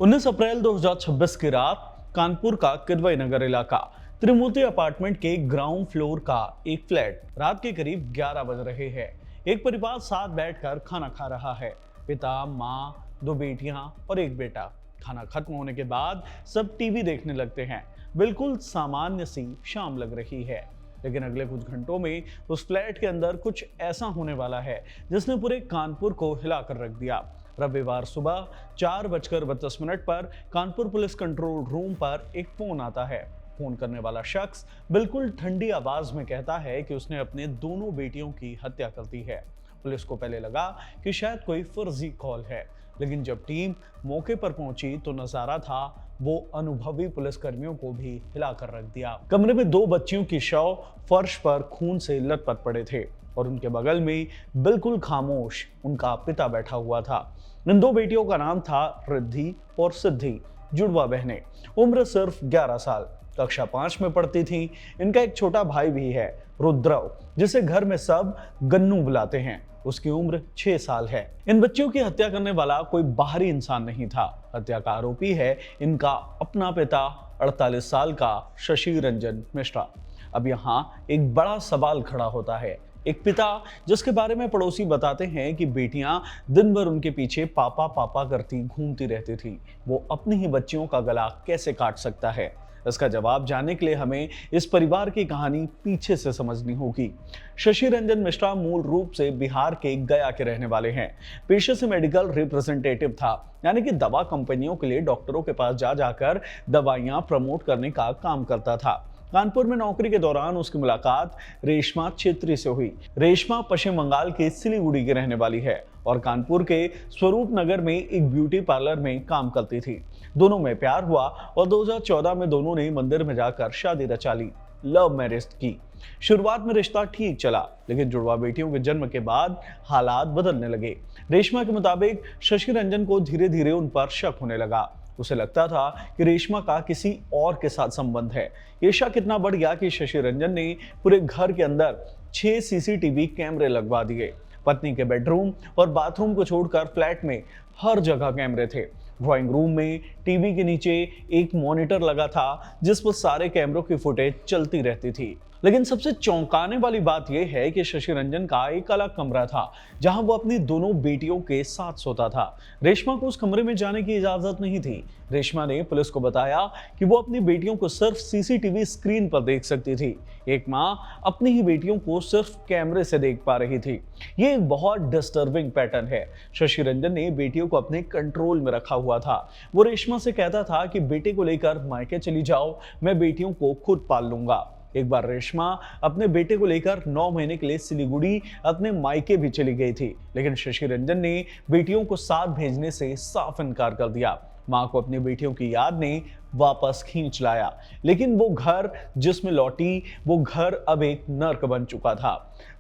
19 अप्रैल 2026 की रात कानपुर का किदवई नगर इलाका त्रिमूर्ति अपार्टमेंट के ग्राउंड फ्लोर का एक फ्लैट। रात के करीब 11 बज रहे हैं। एक परिवार साथ बैठकर खाना खा रहा है। पिता, माँ, दो बेटियां और एक बेटा। खाना खत्म होने के बाद सब टीवी देखने लगते हैं। बिल्कुल सामान्य सी शाम लग रही है, लेकिन अगले कुछ घंटों में उस फ्लैट के अंदर कुछ ऐसा होने वाला है जिसने पूरे कानपुर को हिलाकर रख दिया। रविवार सुबह 4:32 पर कानपुर पुलिस कंट्रोल रूम पर एक फोन आता है। फोन करने वाला शख्स बिल्कुल ठंडी आवाज में कहता है कि उसने अपने दोनों बेटियों की हत्या कर दी है। पुलिस को पहले लगा कि शायद कोई फर्जी कॉल है, लेकिन जब टीम मौके पर पहुंची तो नजारा था वो अनुभवी पुलिसकर्मियों को भी हिलाकर रख दिया। कमरे में दो बच्चियों की शव फर्श पर खून से लथपथ पड़े थे और उनके बगल में बिल्कुल खामोश उनका पिता बैठा हुआ था। इन दो बेटियों का नाम था रिद्धि और सिद्धि, जुड़वा बहनें। उम्र सिर्फ 11 साल, कक्षा 5 में पढ़ती थीं। इनका एक छोटा भाई भी है, रुद्रव, जिसे घर में सब गन्नू बुलाते हैं। उसकी उम्र 6 साल है। इन बच्चियों की हत्या करने वाला कोई बाहरी इंसान नहीं था। हत्या का आरोपी है इनका अपना पिता, 48 साल का शशि रंजन मिश्रा। अब यहाँ एक बड़ा सवाल खड़ा होता है। एक पिता जिसके बारे में पड़ोसी बताते हैं कि बेटियां दिन भर उनके पीछे पापा पापा करती घूमती रहती थी, वो अपनी ही बच्चियों का गला कैसे काट सकता है? इसका जवाब जानने के लिए हमें इस परिवार की कहानी पीछे से समझनी होगी। शशि रंजन मिश्रा मूल रूप से बिहार के गया के रहने वाले हैं। पेशे से मेडिकल रिप्रेजेंटेटिव था, यानी कि दवा कंपनियों के लिए डॉक्टरों के पास जा जाकर दवाइयां प्रमोट करने का काम करता था। कानपुर में नौकरी के दौरान उसकी मुलाकात रेशमा छेत्री से हुई। रेशमा पश्चिम बंगाल के सिलीगुड़ी की रहने वाली है और कानपुर के स्वरूप नगर में एक ब्यूटी पार्लर में काम करती थी। दोनों में प्यार हुआ और 2014 में दोनों ने मंदिर में जाकर शादी रचा ली, लव मैरिज की। शुरुआत में रिश्ता ठीक चला, लेकिन जुड़वा बेटियों के जन्म के बाद हालात बदलने लगे। रेशमा के मुताबिक शशि रंजन को धीरे धीरे उन पर शक होने लगा। उसे लगता था कि रेशमा का किसी और के साथ संबंध है। ये शक इतना बढ़ गया कि शशि रंजन ने पूरे घर के अंदर 6 सीसीटीवी कैमरे लगवा दिए। पत्नी के बेडरूम और बाथरूम को छोड़कर फ्लैट में हर जगह कैमरे थे। ड्राइंग रूम में टीवी के नीचे एक मॉनिटर लगा था जिस पर सारे कैमरों की फुटेज चलती रहती थी। लेकिन सबसे चौंकाने वाली बात यह है कि शशि रंजन का एक अलग कमरा था जहां वो अपनी दोनों बेटियों के साथ सोता था। रेशमा को उस कमरे में जाने की इजाजत नहीं थी। रेशमा ने पुलिस को बताया कि वो अपनी बेटियों को सिर्फ सीसीटीवी स्क्रीन पर देख सकती थी। एक मां अपनी ही बेटियों को सिर्फ कैमरे से देख पा रही थी। ये एक बहुत डिस्टर्बिंग पैटर्न है। शशि रंजन ने बेटियों को अपने कंट्रोल में रखा हुआ था। वो रेशमा से कहता था कि बेटे को लेकर मायके चली जाओ, मैं बेटियों को खुद पाल लूंगा। एक बार रेशमा अपने बेटे को लेकर 9 महीने के लिए सिलीगुड़ी अपने मायके भी चली गई थी, लेकिन शशि रंजन ने बेटियों को साथ भेजने से साफ इनकार कर दिया। मां को अपनी बेटियों की याद ने वापस खींच लाया, लेकिन वो घर जिसमें लौटी वो घर अब एक नर्क बन चुका था।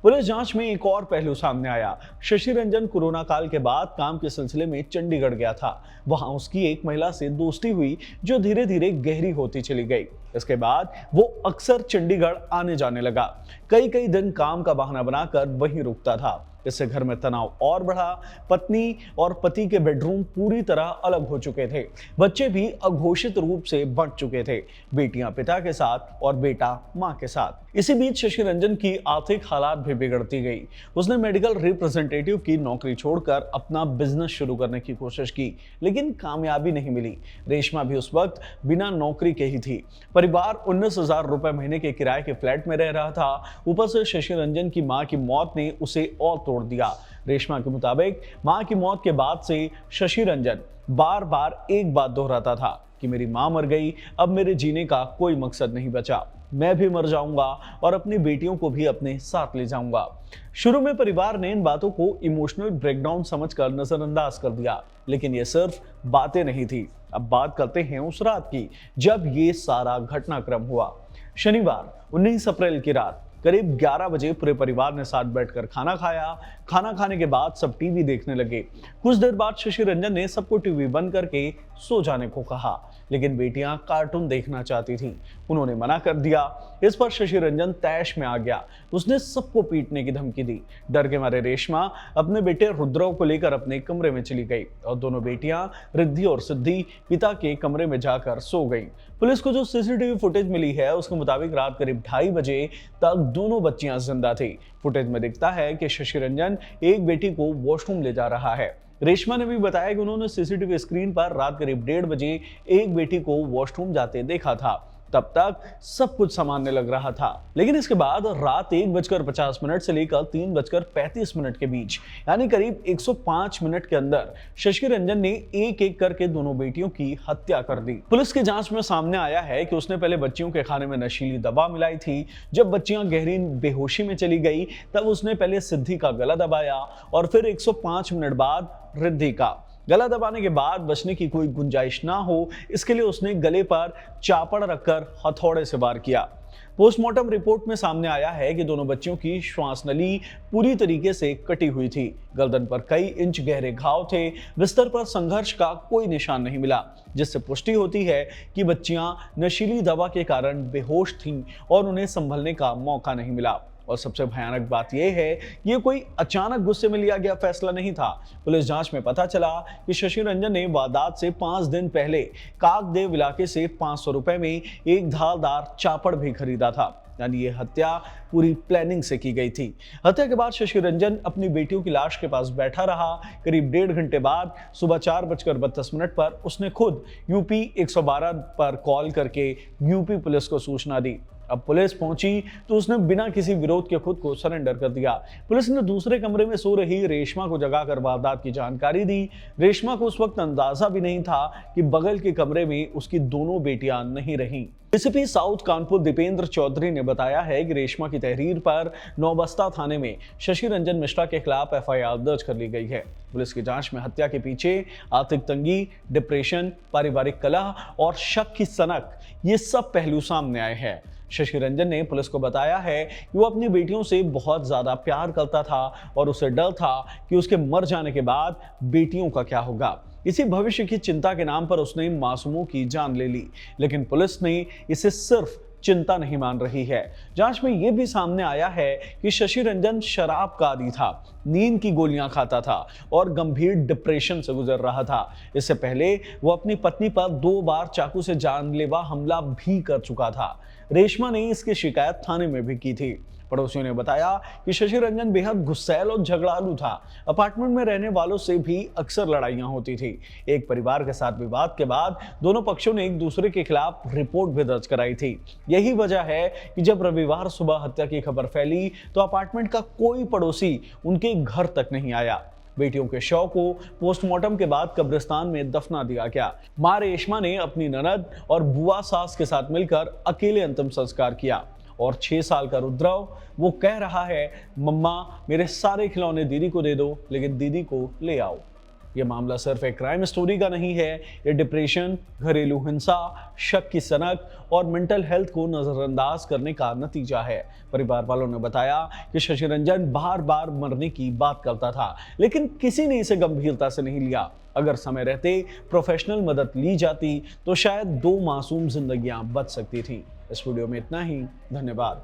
पुलिस जांच में एक और पहलू सामने आया। शशि रंजन कोरोना काल के बाद काम के सिलसिले में चंडीगढ़ गया था। वहां उसकी एक महिला से दोस्ती हुई जो धीरे धीरे गहरी होती चली गई। इसके बाद वो अक्सर चंडीगढ़ आने जाने लगा। कई दिन काम का बहाना बनाकर वहीं रुकता था। इससे घर में तनाव और बढ़ा। पत्नी और पति के बेडरूम पूरी तरह अलग हो चुके थे। बच्चे भी अघोषित रूप से बंट चुके थे, बेटियां पिता के साथ और बेटा मां के साथ। इसी बीच शशि रंजन की आर्थिक हालात भी बिगड़ती गई। उसने मेडिकल रिप्रेजेंटेटिव की नौकरी छोड़कर अपना बिजनेस शुरू करने की कोशिश की, लेकिन कामयाबी नहीं मिली। रेशमा भी उस वक्त बिना नौकरी के ही थी। परिवार 19,000 रुपए महीने के किराए के फ्लैट में रह रहा था। ऊपर से शशि रंजन की मां की मौत ने उसे और तोड़ दिया। रेशमा के मुताबिक मां की मौत के बाद से शशि रंजन बार बार एक बात दोहराता था कि मेरी मां मर गई, अब मेरे जीने का कोई मकसद नहीं बचा, मैं भी मर जाऊंगा और अपनी बेटियों को भी अपने साथ ले जाऊंगा। शुरू में परिवार ने इन बातों को इमोशनल ब्रेकडाउन समझकर नजरअंदाज कर दिया, लेकिन ये सिर्फ बातें नहीं थी। अब बात करते हैं उस रात की जब ये सारा घटनाक्रम हुआ। शनिवार 19 अप्रैल की रात करीब 11 बजे पूरे परिवार ने साथ बैठकर खाना खाया। खाना खाने के बाद सब टीवी देखने लगे। कुछ देर बाद शशि रंजन ने सबको टीवी बंद करके सो जाने को कहा, लेकिन बेटियां कार्टून देखना चाहती थीं। उन्होंने मना कर दिया। इस पर शशि रंजन तैश में आ गया। उसने सबको पीटने की धमकी दी। डर के मारे रेशमा अपने बेटे रुद्रव को लेकर अपने कमरे में चली गई और दोनों बेटियां रिद्धि और सिद्धि पिता के कमरे में जाकर सो गईं। पुलिस को जो सीसीटीवी फुटेज मिली है उसके मुताबिक रात करीब 2:30 बजे तक दोनों बच्चियां जिंदा थी। फुटेज में दिखता है कि शशि रंजन एक बेटी को वॉशरूम ले जा रहा है। रेशमा ने भी बताया कि उन्होंने सीसीटीवी स्क्रीन पर रात करीब 1:30 बजे एक बेटी को वॉशरूम जाते देखा था। तब तक सब कुछ सामान्य लग रहा था, लेकिन इसके बाद रात 1:50 से लेकर 3:35 के बीच यानी करीब 105 मिनट के अंदर शशि रंजन ने एक एक करके दोनों बेटियों की हत्या कर दी। पुलिस की जांच में सामने आया है कि उसने पहले बच्चियों के खाने में नशीली दवा मिलाई थी। जब बच्चियां गहरी बेहोशी में चली गई तब उसने पहले सिद्धि का गला दबाया और फिर 105 मिनट बाद रिद्धि का। गला दबाने के बाद बचने की कोई गुंजाइश ना हो इसके लिए उसने गले पर चापड़ रखकर हथौड़े से वार किया। पोस्टमार्टम रिपोर्ट में सामने आया है कि दोनों बच्चियों की श्वास नली पूरी तरीके से कटी हुई थी। गर्दन पर कई इंच गहरे घाव थे। बिस्तर पर संघर्ष का कोई निशान नहीं मिला, जिससे पुष्टि होती है कि बच्चियां नशीली दवा के कारण बेहोश थीं और उन्हें संभलने का मौका नहीं मिला। और सबसे भयानक बात यह है कि ये कोई अचानक गुस्से में लिया गया फैसला नहीं था। पुलिस जांच में पता चला कि शशि रंजन ने वारदात से 5 दिन पहले काकदेव इलाके से 500 रुपए में एक धारदार चापड़ भी खरीदा था। यानी ये हत्या पूरी प्लानिंग से की गई थी। हत्या के बाद शशि रंजन अपनी बेटियों की लाश के पास बैठा रहा। करीब 1.5 घंटे बाद सुबह 4:32 पर उसने खुद यूपी 112 पर कॉल करके यूपी पुलिस को सूचना दी। अब पुलिस पहुंची तो उसने बिना किसी विरोध के खुद को सरेंडर कर दिया। पुलिस ने दूसरे कमरे में सो रही रेशमा को जगाकर वारदात की जानकारी दी। रेशमा को उस वक्त अंदाजा भी नहीं था कि बगल के कमरे में उसकी दोनों बेटियां नहीं रहीं। डीसीपी साउथ कानपुर दीपेंद्र चौधरी ने बताया है कि रेशमा की तहरीर पर नौबस्ता थाने में शशि रंजन मिश्रा के खिलाफ एफआईआर दर्ज कर ली गई है। पुलिस की जांच में हत्या के पीछे आर्थिक तंगी, डिप्रेशन, पारिवारिक कलह और शक की सनक, ये सब पहलू सामने आए हैं। शशि रंजन ने पुलिस को बताया है कि वो अपनी बेटियों से बहुत ज्यादा प्यार करता था और उसे डर था कि उसके मर जाने के बाद बेटियों का क्या होगा। इसी भविष्य की चिंता के नाम पर उसने मासूमों की जान ले ली, लेकिन पुलिस ने इसे सिर्फ चिंता नहीं मान रही है। जांच में यह भी सामने आया है कि शशि रंजन शराब का आदी था, नींद की गोलियां खाता था और गंभीर डिप्रेशन से गुजर रहा था। इससे पहले वो अपनी पत्नी पर 2 बार चाकू से जानलेवा हमला भी कर चुका था। रेशमा ने इसकी शिकायत थाने में भी की थी। पड़ोसियों ने बताया कि शशि रंजन बेहद गुस्सैल और झगड़ालू था। अपार्टमेंट में रहने वालों से भी अक्सर लड़ाइयां होती थी। एक परिवार के साथ विवाद के बाद दोनों पक्षों ने एक दूसरे के खिलाफ रिपोर्ट भी दर्ज कराई थी। यही वजह है कि जब रविवार सुबह हत्या की खबर फैली तो अपार्टमेंट का कोई पड़ोसी उनके घर तक नहीं आया। बेटियों के शव को पोस्टमार्टम के बाद कब्रिस्तान में दफना दिया गया। मां रेशमा ने अपनी ननद और बुआ सास के साथ मिलकर अकेले अंतिम संस्कार किया। और 6 साल का रुद्रव, वो कह रहा है, मम्मा मेरे सारे खिलौने दीदी को दे दो, लेकिन दीदी को ले आओ। ये मामला सिर्फ एक क्राइम स्टोरी का नहीं है, ये डिप्रेशन, घरेलू हिंसा, शक की सनक और मेंटल हेल्थ को नजरअंदाज करने का नतीजा है। परिवार वालों ने बताया कि शशि रंजन बार बार मरने की बात करता था, लेकिन किसी ने इसे गंभीरता से नहीं लिया। अगर समय रहते प्रोफेशनल मदद ली जाती तो शायद 2 मासूम जिंदगियां बच सकती थी। इस वीडियो में इतना ही। धन्यवाद।